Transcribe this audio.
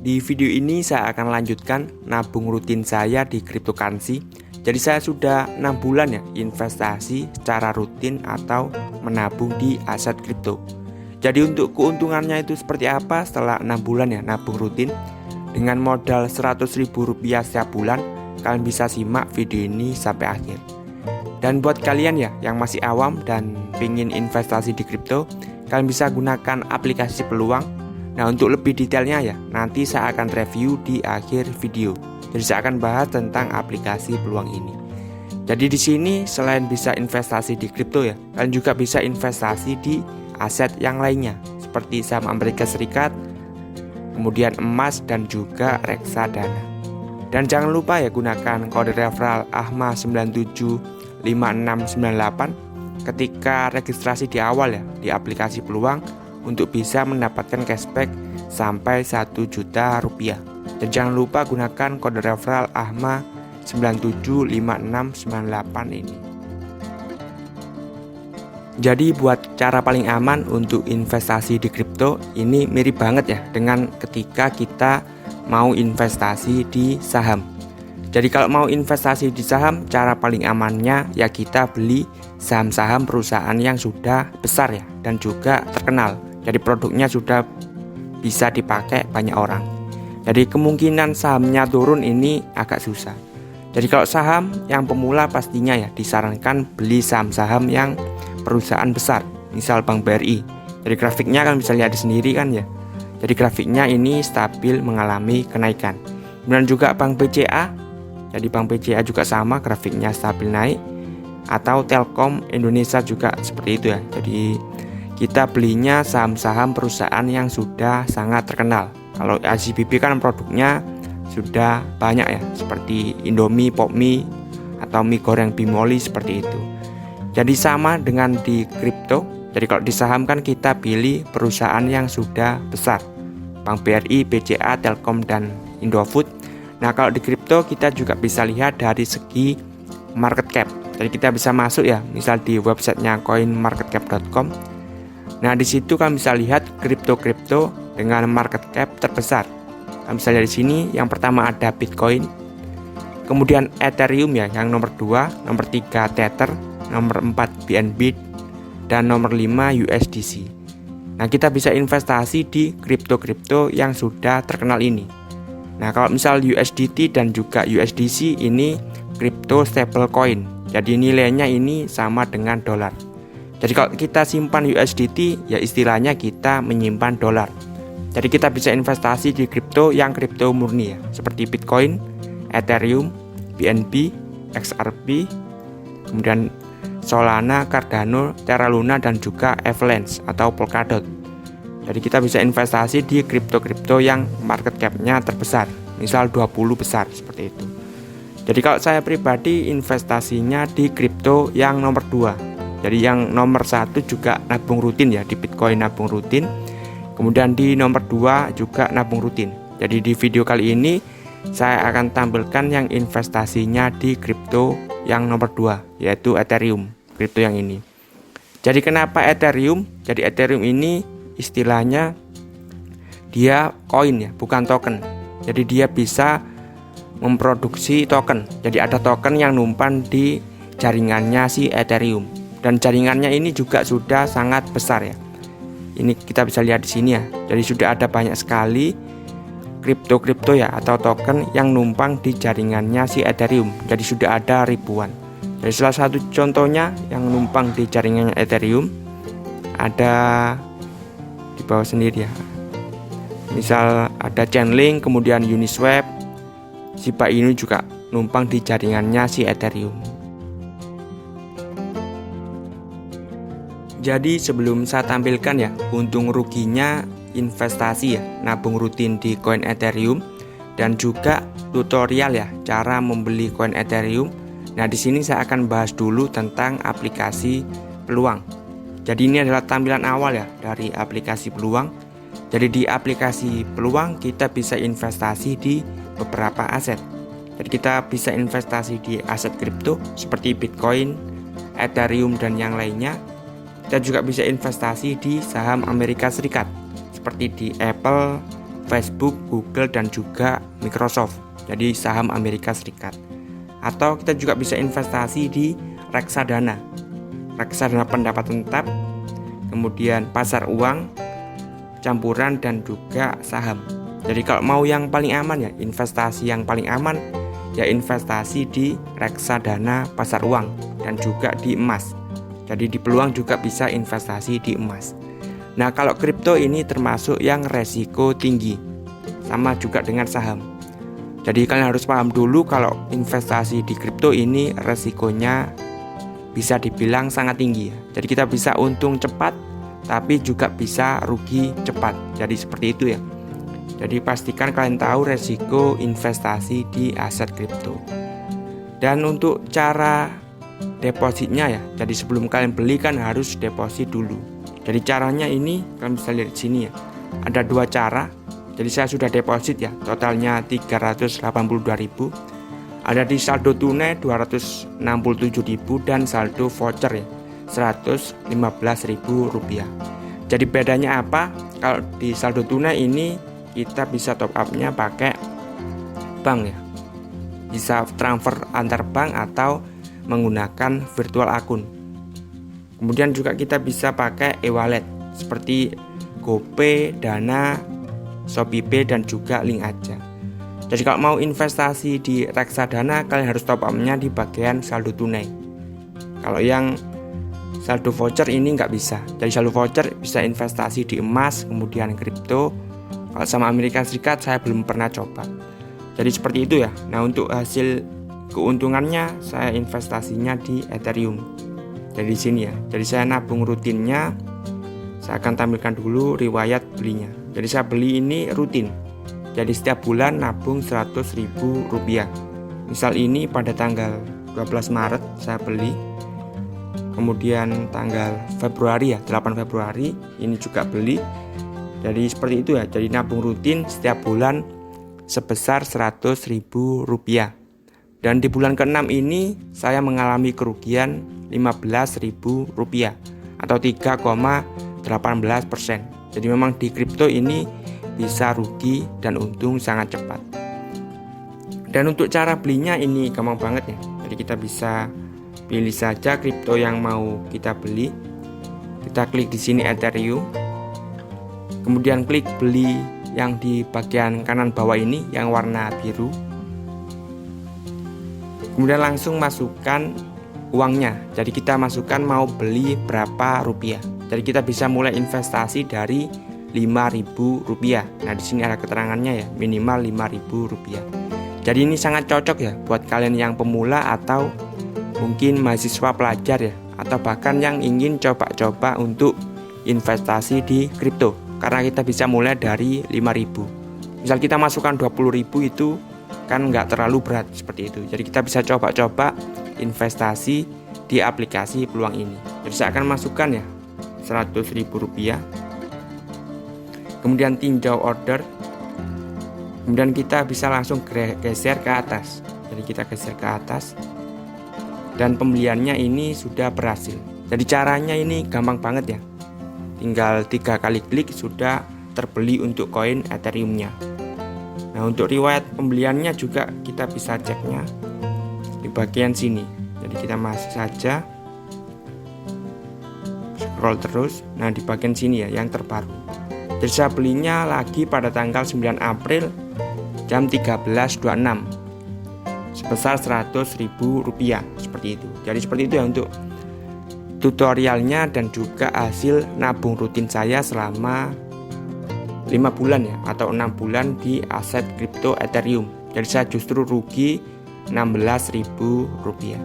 Di video ini saya akan lanjutkan nabung rutin saya di cryptocurrency. Jadi saya sudah 6 bulan ya investasi secara rutin atau menabung di aset kripto. Jadi untuk keuntungannya itu seperti apa setelah 6 bulan ya nabung rutin dengan modal Rp100.000 setiap bulan. Kalian bisa simak video ini sampai akhir. Dan buat kalian ya yang masih awam dan ingin investasi di kripto, kalian bisa gunakan aplikasi Peluang. Nah, untuk lebih detailnya ya nanti saya akan review di akhir video. Jadi saya akan bahas tentang aplikasi Peluang ini. Jadi di sini selain bisa investasi di kripto ya, kalian juga bisa investasi di aset yang lainnya seperti saham Amerika Serikat, kemudian emas dan juga reksadana. Dan jangan lupa ya gunakan kode referral AHMA975698 ketika registrasi di awal ya di aplikasi Peluang untuk bisa mendapatkan cashback sampai Rp1 juta. Dan jangan lupa gunakan kode referral AHMA975698 ini. Jadi buat cara paling aman untuk investasi di kripto ini mirip banget ya dengan ketika kita mau investasi di saham. Jadi kalau mau investasi di saham, cara paling amannya ya kita beli saham-saham perusahaan yang sudah besar ya dan juga terkenal. Jadi produknya sudah bisa dipakai banyak orang. Jadi kemungkinan sahamnya turun ini agak susah. Jadi kalau saham yang pemula pastinya ya disarankan beli saham-saham yang perusahaan besar, misal Bank BRI. Jadi grafiknya kan bisa lihat di sendiri kan ya. Jadi grafiknya ini stabil mengalami kenaikan. Kemudian juga Bank BCA. Jadi Bank BCA juga sama, grafiknya stabil naik. Atau Telkom Indonesia juga seperti itu ya. Jadi kita belinya saham-saham perusahaan yang sudah sangat terkenal. Kalau ICBP kan produknya sudah banyak ya, seperti Indomie, Popmie, atau mie goreng Bimoli seperti itu. Jadi sama dengan di kripto. Jadi kalau di saham kan kita pilih perusahaan yang sudah besar, Bank BRI, BCA, Telkom, dan Indofood. Nah kalau di kripto kita juga bisa lihat dari segi market cap. Jadi kita bisa masuk ya, misal di websitenya coinmarketcap.com. Nah di situ kalian bisa lihat kripto-kripto dengan market cap terbesar. Kalian bisa lihat di sini yang pertama ada Bitcoin, kemudian Ethereum ya yang nomor 2, nomor 3 Tether, nomor 4 BNB, dan nomor 5 USDC. Nah kita bisa investasi di kripto-kripto yang sudah terkenal ini. Nah kalau misal USDT dan juga USDC ini crypto stable coin. Jadi nilainya ini sama dengan dolar. Jadi kalau kita simpan USDT ya istilahnya kita menyimpan dolar. Jadi kita bisa investasi di kripto yang kripto murni ya, seperti Bitcoin, Ethereum, BNB, XRP, kemudian Solana, Cardano, Terra Luna, dan juga Avalanche atau Polkadot. Jadi kita bisa investasi di kripto-kripto yang market cap-nya terbesar, misal 20 besar seperti itu. Jadi kalau saya pribadi investasinya di kripto yang nomor 2. Jadi yang nomor 1 juga nabung rutin ya, di Bitcoin nabung rutin. Kemudian di nomor 2 juga nabung rutin. Jadi di video kali ini saya akan tampilkan yang investasinya di kripto yang nomor 2, yaitu Ethereum, kripto yang ini. Jadi kenapa Ethereum? Jadi Ethereum ini istilahnya dia koin ya, bukan token. Jadi dia bisa memproduksi token. Jadi ada token yang numpang di jaringannya si Ethereum. Dan jaringannya ini juga sudah sangat besar ya. Ini kita bisa lihat di sini ya. Jadi sudah ada banyak sekali kripto-kripto ya atau token yang numpang di jaringannya si Ethereum. Jadi sudah ada ribuan. Jadi salah satu contohnya yang numpang di jaringannya Ethereum ada di bawah sendiri ya. Misal ada Chainlink, kemudian Uniswap, Shiba Inu juga numpang di jaringannya si Ethereum. Jadi sebelum saya tampilkan ya untung ruginya investasi ya nabung rutin di koin Ethereum dan juga tutorial ya cara membeli koin Ethereum. Nah di sini saya akan bahas dulu tentang aplikasi Peluang. Jadi ini adalah tampilan awal ya dari aplikasi Peluang. Jadi di aplikasi Peluang kita bisa investasi di beberapa aset. Jadi kita bisa investasi di aset kripto seperti Bitcoin, Ethereum, dan yang lainnya. Kita juga bisa investasi di saham Amerika Serikat seperti di Apple, Facebook, Google, dan juga Microsoft, jadi saham Amerika Serikat. Atau kita juga bisa investasi di reksadana pendapatan tetap, kemudian pasar uang, campuran, dan juga saham. Jadi kalau mau yang paling aman ya, investasi yang paling aman ya investasi di reksadana pasar uang dan juga di emas. Jadi di peluang juga bisa investasi di emas. Nah, kalau kripto ini termasuk yang resiko tinggi, sama juga dengan saham. Jadi kalian harus paham dulu kalau investasi di kripto ini resikonya bisa dibilang sangat tinggi ya. Jadi kita bisa untung cepat, tapi juga bisa rugi cepat. Jadi seperti itu ya. Jadi pastikan kalian tahu resiko investasi di aset kripto. Dan untuk cara depositnya ya, jadi sebelum kalian beli kan harus deposit dulu. Jadi caranya ini kalian bisa lihat di sini ya. Ada dua cara. Jadi saya sudah deposit ya, totalnya 382.000. Ada di saldo tunai 267.000 dan saldo voucher ya 115.000 rupiah. Jadi bedanya apa? Kalau di saldo tunai ini kita bisa top up-nya pakai bank ya. Bisa transfer antar bank atau menggunakan virtual akun. Kemudian juga kita bisa pakai e-wallet seperti GoPay, Dana, ShopeePay, dan juga Link Aja. Jadi kalau mau investasi di reksadana kalian harus top up-nya di bagian saldo tunai. Kalau yang saldo voucher ini nggak bisa. Jadi saldo voucher bisa investasi di emas, kemudian kripto. Kalau sama Amerika Serikat saya belum pernah coba. Jadi seperti itu ya. Nah, untuk hasil keuntungannya saya investasinya di Ethereum. Jadi di sini ya. Jadi saya nabung rutinnya. Saya akan tampilkan dulu riwayat belinya. Jadi saya beli ini rutin. Jadi setiap bulan nabung 100.000 rupiah. Misal ini pada tanggal 12 Maret saya beli. Kemudian tanggal Februari ya, 8 Februari ini juga beli. Jadi seperti itu ya. Jadi nabung rutin setiap bulan sebesar 100.000 rupiah. Dan di bulan ke-6 ini saya mengalami kerugian 15.000 rupiah atau 3,18%. Jadi memang di kripto ini bisa rugi dan untung sangat cepat. Dan untuk cara belinya ini gampang banget ya. Jadi kita bisa pilih saja kripto yang mau kita beli. Kita klik di sini Ethereum. Kemudian klik beli yang di bagian kanan bawah ini yang warna biru. Kemudian langsung masukkan uangnya. Jadi kita masukkan mau beli berapa rupiah. Jadi kita bisa mulai investasi dari 5.000 rupiah. Nah, di sini ada keterangannya ya, minimal 5.000 rupiah. Jadi ini sangat cocok ya buat kalian yang pemula atau mungkin mahasiswa pelajar ya, atau bahkan yang ingin coba-coba untuk investasi di kripto. Karena kita bisa mulai dari 5.000. Misal kita masukkan 20.000 itu kan nggak terlalu berat seperti itu. Jadi kita bisa coba-coba investasi di aplikasi peluang ini. Jadi saya akan masukkan ya 100.000 rupiah. Kemudian tinjau order. Kemudian kita bisa langsung geser ke atas. Jadi kita geser ke atas. Dan pembeliannya ini sudah berhasil. Jadi caranya ini gampang banget ya. Tinggal 3 kali klik sudah terbeli untuk koin Ethereum-nya. Nah, untuk riwayat pembeliannya juga kita bisa ceknya di bagian sini. Jadi kita masuk saja, scroll terus. Nah, di bagian sini ya yang terbaru. Jadi saya belinya lagi pada tanggal 9 April jam 13.26 sebesar 100.000 rupiah seperti itu. Jadi seperti itu ya untuk tutorialnya dan juga hasil nabung rutin saya selama 5 bulan ya atau 6 bulan di aset kripto Ethereum. Jadi saya justru rugi 16.000 rupiah.